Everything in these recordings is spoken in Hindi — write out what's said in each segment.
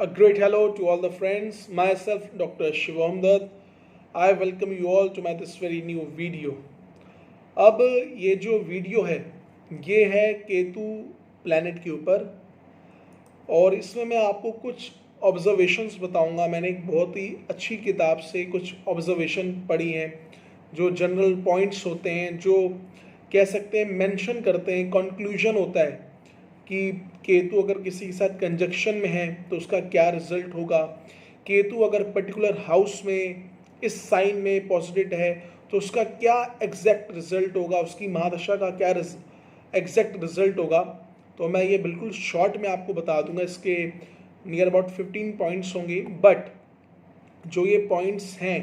A great hello to all the friends. Myself, Dr. Shivam Dutt. I welcome you all to my this very new video. अब ये जो वीडियो है ये है केतु प्लैनेट के ऊपर और इसमें मैं आपको कुछ ऑब्जर्वेशंस बताऊंगा। मैंने एक बहुत ही अच्छी किताब से कुछ ऑब्जर्वेशन पढ़ी हैं जो जनरल पॉइंट्स होते हैं, जो कह सकते हैं मेंशन करते हैं, कंक्लूजन होता है कि केतु अगर किसी के साथ कंजक्शन में है तो उसका क्या रिजल्ट होगा। केतु अगर पर्टिकुलर हाउस में इस साइन में पॉजिटिव है तो उसका क्या एग्जैक्ट रिजल्ट होगा, उसकी महादशा का क्या एग्जैक्ट रिजल्ट होगा। तो मैं ये बिल्कुल शॉर्ट में आपको बता दूंगा। इसके नियर अबाउट 15 पॉइंट्स होंगे, बट जो ये पॉइंट्स हैं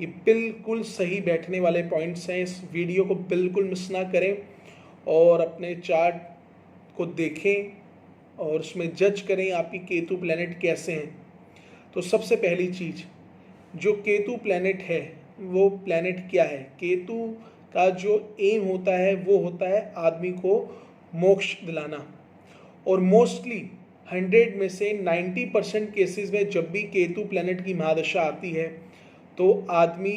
ये बिल्कुल सही बैठने वाले पॉइंट्स हैं। इस वीडियो को बिल्कुल मिस ना करें और अपने चार्ट को देखें और उसमें जज करें आपकी केतु प्लैनेट कैसे हैं। तो सबसे पहली चीज़, जो केतु प्लैनेट है वो प्लैनेट क्या है। केतु का जो एम होता है वो होता है आदमी को मोक्ष दिलाना, और मोस्टली 100 में से 90% केसेस में जब भी केतु प्लैनेट की महादशा आती है तो आदमी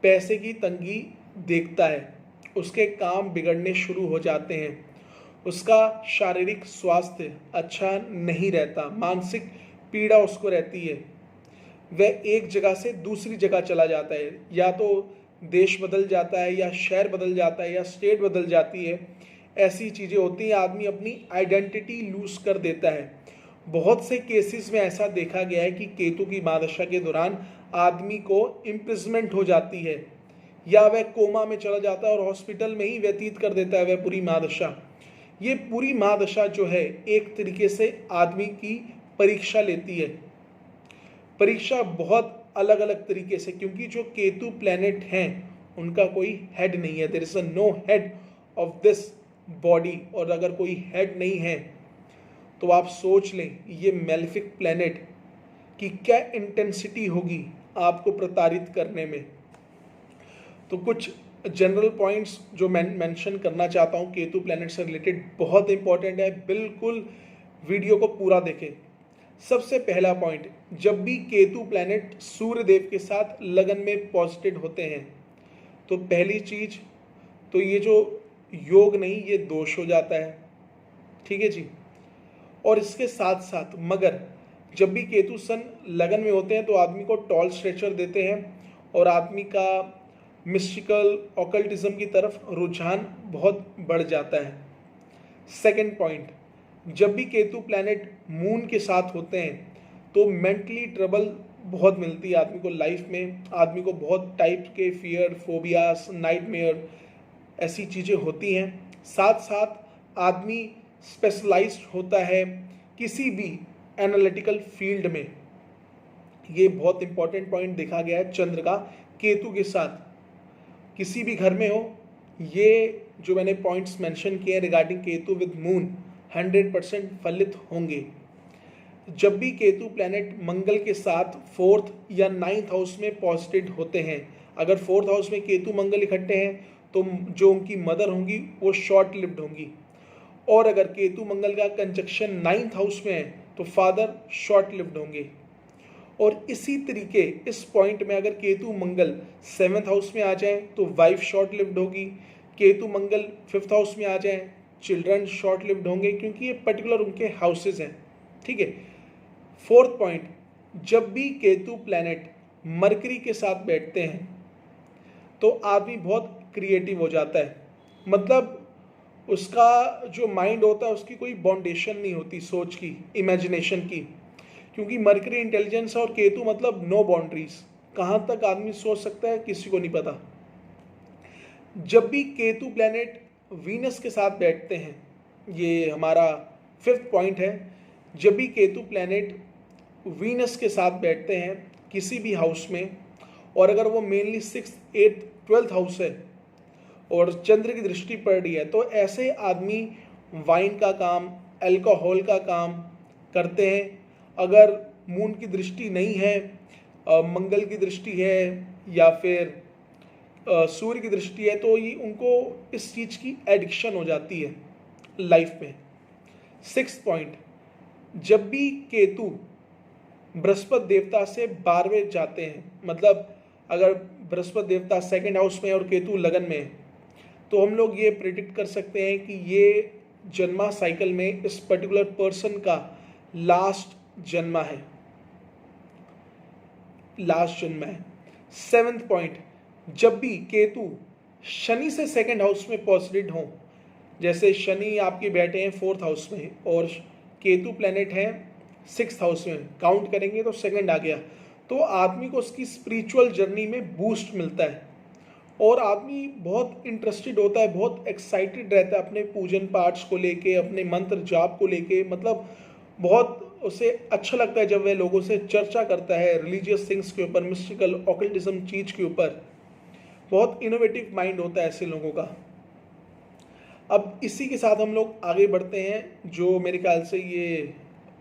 पैसे की तंगी देखता है, उसके काम बिगड़ने शुरू हो जाते हैं, उसका शारीरिक स्वास्थ्य अच्छा नहीं रहता, मानसिक पीड़ा उसको रहती है, वह एक जगह से दूसरी जगह चला जाता है, या तो देश बदल जाता है या शहर बदल जाता है या स्टेट बदल जाती है। ऐसी चीज़ें होती हैं, आदमी अपनी आइडेंटिटी लूज कर देता है। बहुत से केसेस में ऐसा देखा गया है कि केतु की महादशा के दौरान आदमी को इम्प्रिजमेंट हो जाती है या वह कोमा में चला जाता है और हॉस्पिटल में ही व्यतीत कर देता है वह पूरी महादशा। ये पूरी महादशा जो है एक तरीके से आदमी की परीक्षा लेती है। परीक्षा बहुत अलग अलग तरीके से, क्योंकि जो केतु प्लैनेट हैं उनका कोई हेड नहीं है। There is a no head of this body, और अगर कोई हेड नहीं है तो आप सोच लें ये मेलेफिक प्लैनेट की क्या इंटेंसिटी होगी आपको प्रताड़ित करने में। तो कुछ जनरल पॉइंट्स जो मैं मेंशन करना चाहता हूँ केतु प्लैनेट से रिलेटेड, बहुत इंपॉर्टेंट है, बिल्कुल वीडियो को पूरा देखें। सबसे पहला पॉइंट, जब भी केतु प्लैनेट सूर्य देव के साथ लगन में पॉजिटिव होते हैं तो पहली चीज तो ये जो योग नहीं, ये दोष हो जाता है, ठीक है जी। और इसके साथ साथ मगर जब भी केतु सन लगन में होते हैं तो आदमी को टॉल स्ट्रेचर देते हैं और आदमी का मिस्टिकल ऑकल्टिज्म की तरफ रुझान बहुत बढ़ जाता है। सेकंड पॉइंट, जब भी केतु प्लैनेट मून के साथ होते हैं तो मेंटली ट्रबल बहुत मिलती है आदमी को लाइफ में। आदमी को बहुत टाइप के फियर, फोबियास, नाइटमेयर, ऐसी चीज़ें होती हैं। साथ साथ आदमी स्पेशलाइज्ड होता है किसी भी एनालिटिकल फील्ड में। ये बहुत इंपॉर्टेंट पॉइंट देखा गया है चंद्र का केतु के साथ, किसी भी घर में हो। ये जो मैंने पॉइंट्स मेंशन किए रिगार्डिंग केतु विद मून 100% फलित होंगे। जब भी केतु प्लैनेट मंगल के साथ 4th या 9th हाउस में पॉजिटिव होते हैं, अगर 4th हाउस में केतु मंगल इकट्ठे हैं तो जो उनकी मदर होंगी वो शॉर्ट लिव्ड होंगी, और अगर केतु मंगल का कंजक्शन 9th हाउस में है तो फादर शॉर्ट लिव्ड होंगे। और इसी तरीके इस पॉइंट में अगर केतु मंगल 7th हाउस में आ जाए तो वाइफ शॉर्ट लिव्ड होगी, केतु मंगल 5th हाउस में आ जाए चिल्ड्रन शॉर्ट लिव्ड होंगे, क्योंकि ये पर्टिकुलर उनके हाउसेज हैं, ठीक है। 4th पॉइंट, जब भी केतु प्लैनेट मरकरी के साथ बैठते हैं तो आदमी बहुत क्रिएटिव हो जाता है, मतलब उसका जो माइंड होता है उसकी कोई बाउंडेशन नहीं होती सोच की, इमेजिनेशन की, क्योंकि मरकरी इंटेलिजेंस है और केतु मतलब नो बाउंड्रीज। कहाँ तक आदमी सोच सकता है किसी को नहीं पता। जब भी केतु प्लैनेट वीनस के साथ बैठते हैं, ये हमारा 5th पॉइंट है, जब भी केतु प्लैनेट वीनस के साथ बैठते हैं किसी भी हाउस में, और अगर वो mainly 6th, 8th, 12th house है और चंद्र की दृष्टि पड़ रही है तो ऐसे आदमी वाइन का काम, अल्कोहल का काम करते हैं। अगर मून की दृष्टि नहीं है, मंगल की दृष्टि है या फिर सूर्य की दृष्टि है तो ये उनको इस चीज़ की एडिक्शन हो जाती है लाइफ में। 6th पॉइंट, जब भी केतु बृहस्पति देवता से 12वें जाते हैं, मतलब अगर बृहस्पति देवता सेकंड हाउस में और केतु लगन में है, तो हम लोग ये प्रिडिक्ट कर सकते हैं कि ये जन्मा साइकिल में इस पर्टिकुलर पर्सन का लास्ट जन्मा है, लास्ट जन्म है। 7th पॉइंट, जब भी केतु शनि से सेकंड हाउस में पॉजिटिव हो, जैसे शनि आपके बैठे हैं 4th हाउस में और केतु प्लेनेट है 6th हाउस में, काउंट करेंगे तो सेकंड आ गया, तो आदमी को उसकी स्पिरिचुअल जर्नी में बूस्ट मिलता है और आदमी बहुत इंटरेस्टेड होता है, बहुत एक्साइटेड रहता है अपने पूजन पाठ को लेके, अपने मंत्र जाप को लेके, मतलब बहुत उसे अच्छा लगता है जब वह लोगों से चर्चा करता है रिलीजियस थिंग्स के ऊपर, मिस्टिकल ऑकल्टिज्म चीज के ऊपर। बहुत इनोवेटिव माइंड होता है ऐसे लोगों का। अब इसी के साथ हम लोग आगे बढ़ते हैं, जो मेरे ख्याल से ये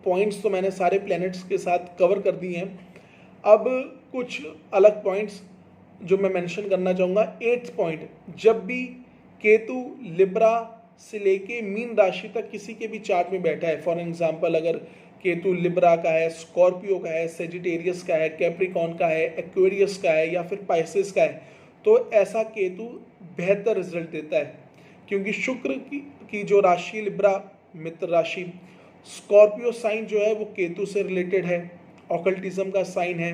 पॉइंट्स तो मैंने सारे प्लैनेट्स के साथ कवर कर दिए हैं। अब कुछ अलग पॉइंट्स जो मैं मेंशन करना चाहूँगा। 8th पॉइंट, जब भी केतु लिब्रा से लेके मीन राशि तक किसी के भी चार्ट में बैठा है, फॉर एग्जांपल अगर केतु लिब्रा का है, स्कॉर्पियो का है, सेजिटेरियस का है, कैप्रिकॉन का है, एक्वेरियस का है या फिर पाइसेस का है, तो ऐसा केतु बेहतर रिजल्ट देता है, क्योंकि शुक्र की जो राशि लिब्रा मित्र राशि, स्कॉर्पियो साइन जो है वो केतु से रिलेटेड है, ऑकल्टिज्म का साइन है,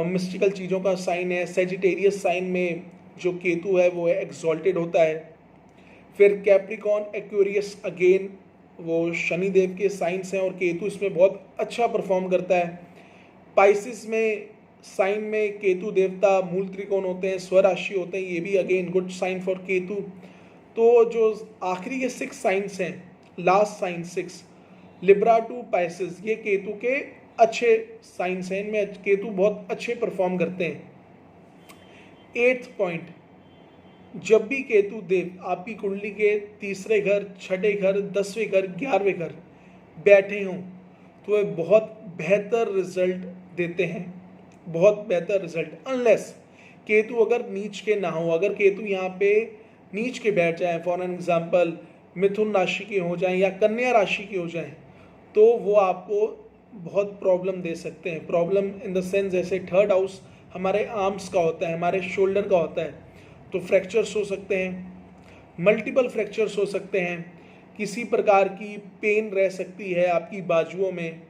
मिस्टिकल चीज़ों का साइन है। सेजिटेरियस साइन में जो केतु है वो एक्सॉल्टेड होता है। फिर कैप्रिकॉन एक्वेरियस अगेन वो शनिदेव के साइंस हैं और केतु इसमें बहुत अच्छा परफॉर्म करता है। पाइसिस में साइन में केतु देवता मूल त्रिकोण होते हैं, स्वराशि होते हैं, ये भी again good sign for Ketu. तो जो आखिरी के 6 साइंस हैं, last sign 6 Libra to Pisces, ये केतु के अच्छे साइंस हैं, इनमें केतु बहुत अच्छे परफॉर्म करते हैं। 8th पॉइंट, जब भी केतु देव आपकी कुंडली के तीसरे घर, छठे घर, 10वें घर, 11वें घर बैठे हों तो वे बहुत बेहतर रिजल्ट देते हैं, बहुत बेहतर रिजल्ट। अनलेस केतु अगर नीच के ना हो, अगर केतु यहाँ पे नीच के बैठ जाए, फॉर एग्जाम्पल मिथुन राशि के हो जाएं या कन्या राशि के हो जाएं, तो वो आपको बहुत प्रॉब्लम दे सकते हैं। प्रॉब्लम इन द सेंस, जैसे 3rd हाउस हमारे आर्म्स का होता है, हमारे शोल्डर का होता है, तो फ्रैक्चर्स हो सकते हैं, मल्टीपल फ्रैक्चर्स हो सकते हैं, किसी प्रकार की पेन रह सकती है आपकी बाजुओं में,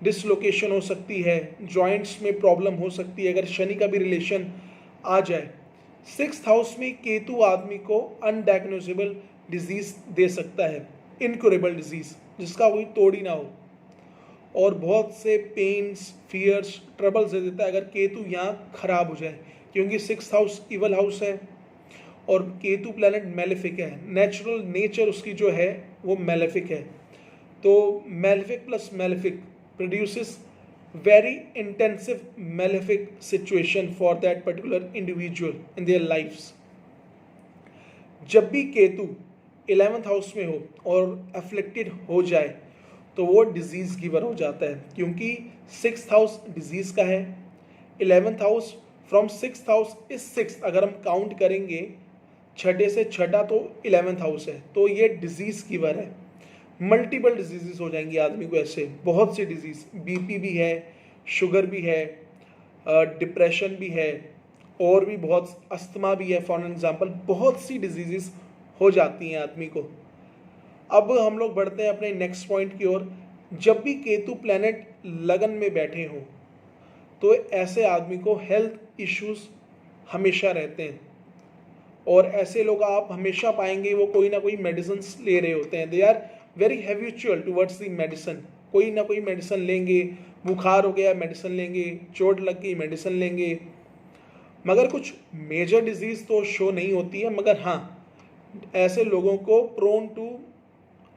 डिसलोकेशन हो सकती है, जॉइंट्स में प्रॉब्लम हो सकती है अगर शनि का भी रिलेशन आ जाए। 6th हाउस में केतु आदमी को अनडायग्नोजेबल डिजीज दे सकता है, इनक्योरेबल डिजीज जिसका कोई तोड़ ही ना हो, और बहुत से पेन्स, फियर्स, ट्रबल्स दे देता है अगर केतु यहाँ खराब हो जाए, क्योंकि 6th हाउस इवल हाउस है और केतु प्लैनेट मेलेफिक है, नेचुरल नेचर उसकी जो है वो मेलेफिक है। तो malefic plus malefic produces very intensive malefic situation for that particular individual in their lifes. जब भी केतु 11th हाउस में हो और अफ्लिक्टेड हो जाए तो वो डिजीज गिवर हो जाता है, क्योंकि 6th हाउस डिजीज का है, 11th house from 6th house is 6th, अगर हम काउंट करेंगे छठे से छठा तो 11th हाउस है, तो ये डिजीज गिवर है। मल्टीपल डिजीजेस हो जाएंगी आदमी को, ऐसे बहुत सी डिजीज, बीपी भी है, शुगर भी है, डिप्रेशन भी है, और भी बहुत, अस्थमा भी है फॉर एग्जांपल, बहुत सी डिजीजेस हो जाती हैं आदमी को। अब हम लोग बढ़ते हैं अपने नेक्स्ट पॉइंट की ओर। जब भी केतु प्लैनेट लगन में बैठे हों तो ऐसे आदमी को हेल्थ इश्यूज हमेशा रहते हैं, और ऐसे लोग आप हमेशा पाएंगे वो कोई ना कोई मेडिसिन ले रहे होते हैं। They are very habitual towards the medicine, कोई ना कोई मेडिसिन लेंगे, बुखार हो गया मेडिसिन लेंगे, चोट लग गई मेडिसिन लेंगे, मगर कुछ मेजर डिजीज तो शो नहीं होती है, मगर हाँ ऐसे लोगों को प्रोन टू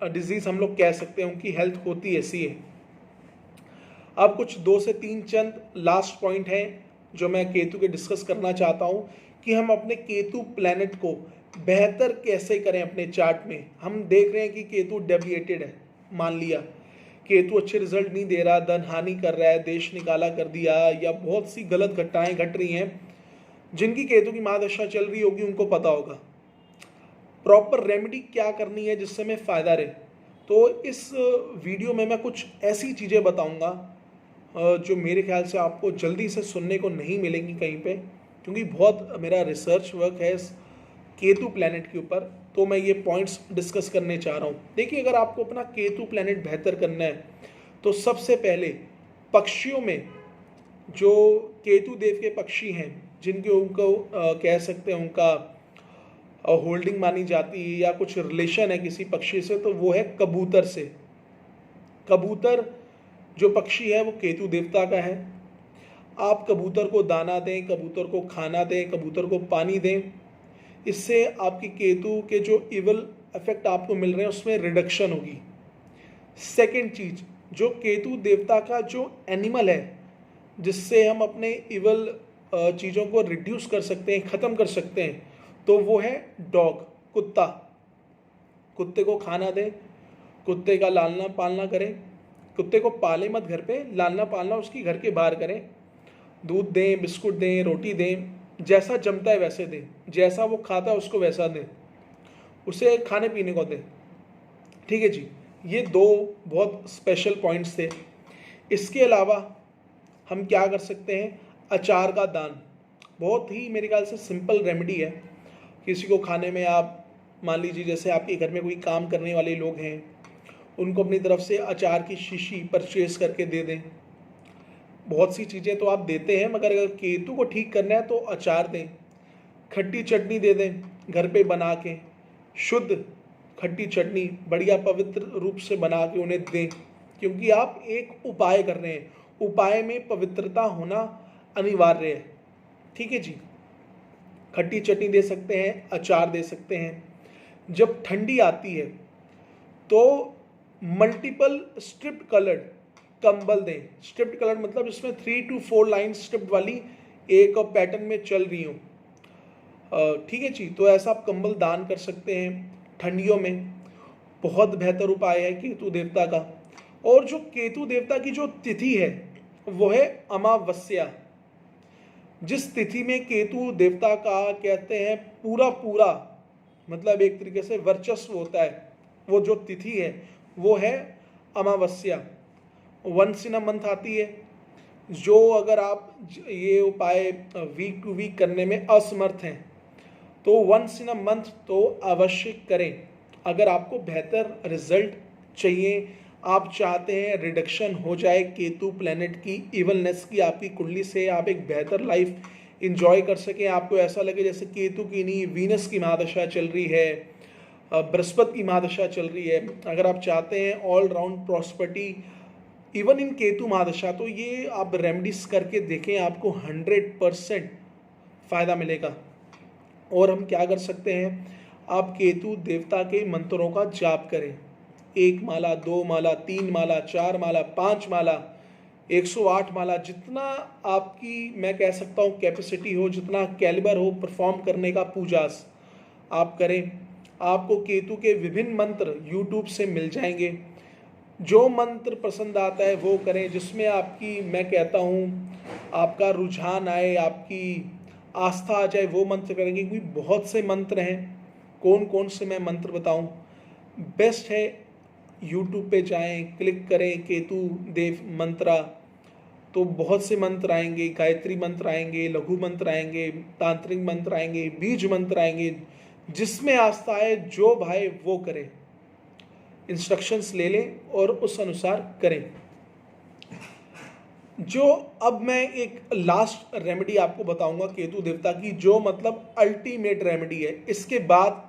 डिजीज हम लोग कह सकते हैं, उनकी हेल्थ होती ऐसी है। अब कुछ 2 से 3 चंद लास्ट पॉइंट हैं जो मैं केतु के डिस्कस करना चाहता हूं कि हम अपने केतु प्लैनेट को बेहतर कैसे करें अपने चार्ट में। हम देख रहे हैं कि केतु डेविएटेड है, मान लिया केतु अच्छे रिजल्ट नहीं दे रहा, धन हानि कर रहा है, देश निकाला कर दिया, या बहुत सी गलत घटनाएं घट रही हैं। जिनकी केतु की महादशा चल रही होगी उनको पता होगा प्रॉपर रेमेडी क्या करनी है जिससे हमें फ़ायदा रहे। तो इस वीडियो में मैं कुछ ऐसी चीज़ें बताऊंगा जो मेरे ख्याल से आपको जल्दी से सुनने को नहीं मिलेंगी कहीं पे, क्योंकि बहुत मेरा रिसर्च वर्क है इस केतु प्लैनेट के ऊपर। तो मैं ये पॉइंट्स डिस्कस करने चाह रहा हूँ। देखिए, अगर आपको अपना केतु प्लैनेट बेहतर करना है तो सबसे पहले पक्षियों में जो केतु देव के पक्षी हैं, जिनके उनको कह सकते हैं उनका होल्डिंग मानी जाती है या कुछ रिलेशन है किसी पक्षी से, तो वो है कबूतर से। कबूतर जो पक्षी है वो केतु देवता का है। आप कबूतर को दाना दें, कबूतर को खाना दें, कबूतर को पानी दें, इससे आपकी केतु के जो इवल इफेक्ट आपको मिल रहे हैं उसमें रिडक्शन होगी। सेकंड चीज, जो केतु देवता का जो एनिमल है जिससे हम अपने इवल चीज़ों को रिड्यूस कर सकते हैं, ख़त्म कर सकते हैं, तो वो है डॉग, कुत्ता। कुत्ते को खाना दें, कुत्ते का लालना पालना करें। कुत्ते को पाले मत घर पे, लालना पालना उसकी घर के बाहर करें। दूध दें, बिस्कुट दें, रोटी दें, जैसा जमता है वैसे दें, जैसा वो खाता है उसको वैसा दें, उसे खाने पीने को दें। ठीक है जी, ये दो बहुत स्पेशल पॉइंट्स थे। इसके अलावा हम क्या कर सकते हैं, अचार का दान। बहुत ही मेरे ख्याल से सिंपल रेमेडी है। किसी को खाने में आप मान लीजिए, जैसे आपके घर में कोई काम करने वाले लोग हैं, उनको अपनी तरफ से अचार की शीशी परचेज करके दे दें। बहुत सी चीज़ें तो आप देते हैं, मगर अगर केतु को ठीक करना है तो अचार दें। खट्टी चटनी दे दें घर पे बना के, शुद्ध खट्टी चटनी बढ़िया पवित्र रूप से बना के उन्हें दें, क्योंकि आप एक उपाय कर रहे हैं। उपाय में पवित्रता होना अनिवार्य है। ठीक है जी, खट्टी चटनी दे सकते हैं, अचार दे सकते हैं। जब ठंडी आती है तो मल्टीपल स्ट्रिप्ड कलर्ड कंबल दें। स्ट्रिप्ड कलर मतलब इसमें 3 to 4 लाइन स्ट्रिप्ड वाली एक पैटर्न में चल रही हूँ। ठीक है जी, तो ऐसा आप कंबल दान कर सकते हैं ठंडियों में। बहुत बेहतर उपाय है केतु देवता का। और जो केतु देवता की जो तिथि है वो है अमावस्या। जिस तिथि में केतु देवता का कहते हैं पूरा पूरा मतलब एक तरीके से वर्चस्व होता है, वो जो तिथि है वो है अमावस्या। वंस इन अ मंथ आती है। जो अगर आप ये उपाय वीक टू वीक करने में असमर्थ हैं तो वंस इन अ मंथ तो अवश्य करें। अगर आपको बेहतर रिजल्ट चाहिए, आप चाहते हैं रिडक्शन हो जाए केतु प्लैनेट की इवलनेस की आपकी कुंडली से, आप एक बेहतर लाइफ इंजॉय कर सकें, आपको ऐसा लगे जैसे केतु की नहीं वीनस की महादशा चल रही है, बृहस्पति की महादशा चल रही है। अगर आप चाहते हैं all round prosperity even in Ketu mahadasha, तो ये आप रेमेडीज करके देखें, आपको 100% फ़ायदा मिलेगा। और हम क्या कर सकते हैं, आप केतु देवता के मंत्रों का जाप करें। 1 माला, 2 माला, 3 माला, 4 माला, 5 माला, 108 माला, जितना आपकी मैं कह सकता हूँ कैपेसिटी हो, जितना कैलिबर हो परफॉर्म करने का पूजास आप करें। आपको केतु के विभिन्न मंत्र यूट्यूब से मिल जाएंगे। जो मंत्र पसंद आता है वो करें, जिसमें आपकी मैं कहता हूँ आपका रुझान आए, आपकी आस्था आ जाए, वो मंत्र करेंगे। क्योंकि बहुत से मंत्र हैं, कौन कौन से मैं मंत्र बताऊँ। बेस्ट है यूट्यूब पे जाएं, क्लिक करें केतु देव मंत्रा, तो बहुत से मंत्र आएंगे। गायत्री मंत्र आएंगे, लघु मंत्र आएंगे, तांत्रिक मंत्र आएंगे, बीज मंत्र आएंगे। जिसमें आस्था है जो भाई वो करें, इंस्ट्रक्शंस ले लें और उस अनुसार करें। जो अब मैं एक लास्ट रेमेडी आपको बताऊंगा केतु देवता की, जो मतलब अल्टीमेट रेमेडी है। इसके बाद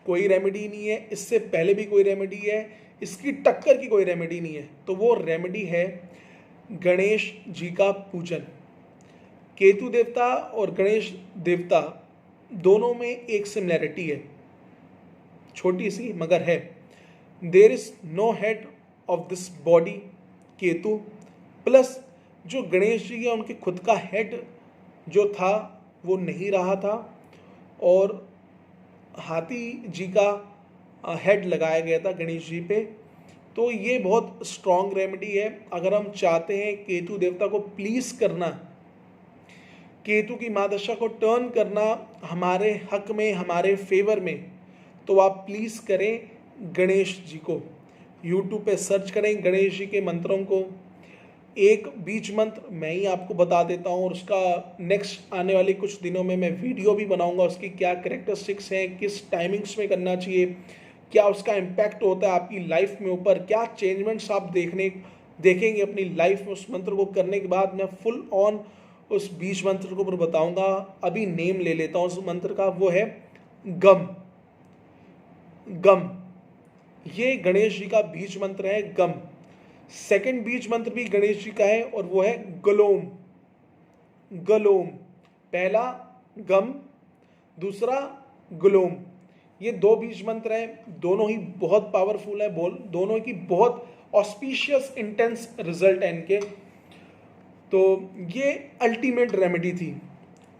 कोई रेमेडी नहीं है, इससे पहले भी कोई रेमेडी है, इसकी टक्कर की कोई रेमेडी नहीं है। तो वो रेमेडी है गणेश जी का पूजन। केतु देवता और गणेश देवता दोनों में एक सिमिलैरिटी है, छोटी सी मगर है। There is no head of this body Ketu, plus जो गणेश जी है उनके खुद का हेड जो था वो नहीं रहा था, और हाथी जी का हेड लगाया गया था गणेश जी पे। तो ये बहुत स्ट्रॉन्ग रेमेडी है। अगर हम चाहते हैं केतु देवता को प्लीज़ करना, केतु की महादशा को टर्न करना हमारे हक में, हमारे फेवर में, तो आप प्लीज़ करें गणेश जी को। यूट्यूब पे सर्च करें गणेश जी के मंत्रों को। एक बीज मंत्र मैं ही आपको बता देता हूँ, और उसका नेक्स्ट आने वाले कुछ दिनों में मैं वीडियो भी बनाऊंगा, उसकी क्या कैरेक्टरिस्टिक्स हैं, किस टाइमिंग्स में करना चाहिए, क्या उसका इम्पैक्ट होता है आपकी लाइफ में ऊपर, क्या चेंजमेंट्स आप देखेंगे अपनी लाइफ में उस मंत्र को करने के बाद। मैं फुल ऑन उस बीज मंत्र के ऊपर बताऊंगा। अभी नेम ले लेता हूँ उस मंत्र का, वो है गम। गम, ये गणेश जी का बीज मंत्र है, गम। सेकंड बीज मंत्र भी गणेश जी का है और वो है गलोम। गलोम, पहला गम, दूसरा गलोम। ये दो बीज मंत्र हैं, दोनों ही बहुत पावरफुल है, दोनों की बहुत ऑस्पिशियस इंटेंस रिजल्ट है इनके। तो ये अल्टीमेट रेमेडी थी।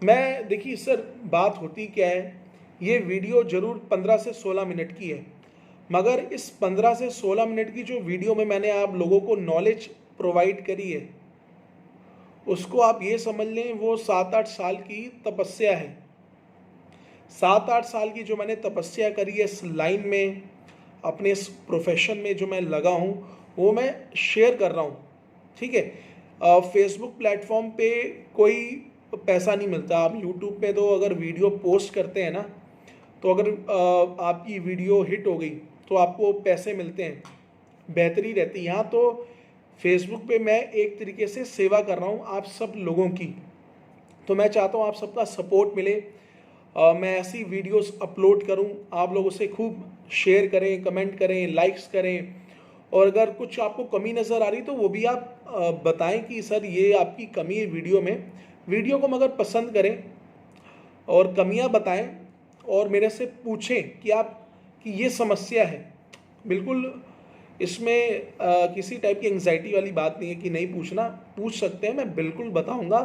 मैं देखिए सर, बात होती क्या है, ये वीडियो जरूर 15 से 16 मिनट की है, मगर इस 15 से 16 मिनट की जो वीडियो में मैंने आप लोगों को नॉलेज प्रोवाइड करी है, उसको आप ये समझ लें वो 7-8 साल की तपस्या है। 7-8 साल की जो मैंने तपस्या करी है इस लाइन में, अपने इस प्रोफेशन में जो मैं लगा हूँ, वो मैं शेयर कर रहा हूँ। ठीक है, फेसबुक प्लेटफॉर्म पे कोई पैसा नहीं मिलता। आप यूट्यूब पे तो अगर वीडियो पोस्ट करते हैं ना, तो अगर आपकी वीडियो हिट हो गई तो आपको पैसे मिलते हैं, बेहतरी रहती है। यहाँ तो फेसबुक पे मैं एक तरीके से सेवा कर रहा हूँ आप सब लोगों की, तो मैं चाहता हूँ आप सबका सपोर्ट मिले। मैं ऐसी वीडियोस अपलोड करूँ, आप लोग उसे खूब शेयर करें, कमेंट करें, लाइक्स करें, और अगर कुछ आपको कमी नज़र आ रही तो वो भी आप बताएं कि सर ये आपकी कमी है वीडियो में। वीडियो को मगर पसंद करें और कमियां बताएं और मेरे से पूछें कि ये समस्या है। बिल्कुल इसमें किसी टाइप की एंग्जाइटी वाली बात नहीं है कि नहीं पूछना, पूछ सकते हैं, मैं बिल्कुल बताऊंगा।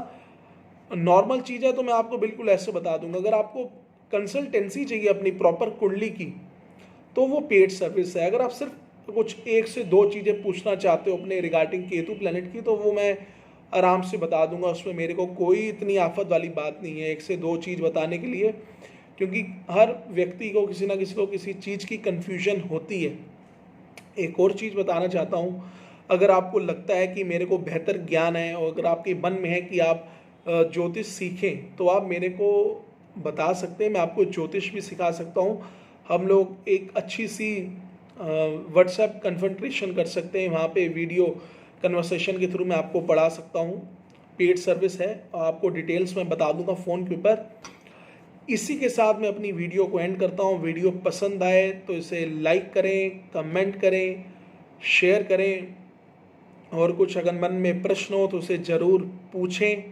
नॉर्मल चीज़ है तो मैं आपको बिल्कुल ऐसे बता दूंगा। अगर आपको कंसल्टेंसी चाहिए अपनी प्रॉपर कुंडली की, तो वो पेड सर्विस है। अगर आप सिर्फ कुछ 1 से 2 चीज़ें पूछना चाहते हो अपने रिगार्डिंग केतु प्लैनेट की, तो वो मैं आराम से बता दूंगा। उसमें मेरे को कोई इतनी आफत वाली बात नहीं है 1 से 2 चीज़ बताने के लिए, क्योंकि हर व्यक्ति को किसी ना किसी को किसी चीज़ की कन्फ्यूजन होती है। एक और चीज़ बताना चाहता हूँ, अगर आपको लगता है कि मेरे को बेहतर ज्ञान है और अगर आपके मन में है कि आप ज्योतिष सीखें, तो आप मेरे को बता सकते हैं, मैं आपको ज्योतिष भी सिखा सकता हूँ। हम लोग एक अच्छी सी व्हाट्सएप कन्फर्टेशन कर सकते हैं, वहाँ पे वीडियो कन्वर्सेशन के थ्रू मैं आपको पढ़ा सकता हूँ। पेड सर्विस है, आपको डिटेल्स मैं बता दूंगा फ़ोन के ऊपर। इसी के साथ मैं अपनी वीडियो को एंड करता हूँ। वीडियो पसंद आए तो इसे लाइक करें, कमेंट करें, शेयर करें, और कुछ अगर मन में प्रश्न हो तो उसे ज़रूर पूछें,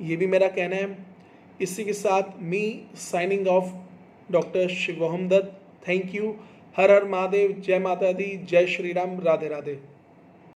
ये भी मेरा कहना है। इसी के साथ me signing off, doctor Shivoham Dutt. Thank you. हर हर महादेव, जय माता दी, जय श्री राम, राधे राधे।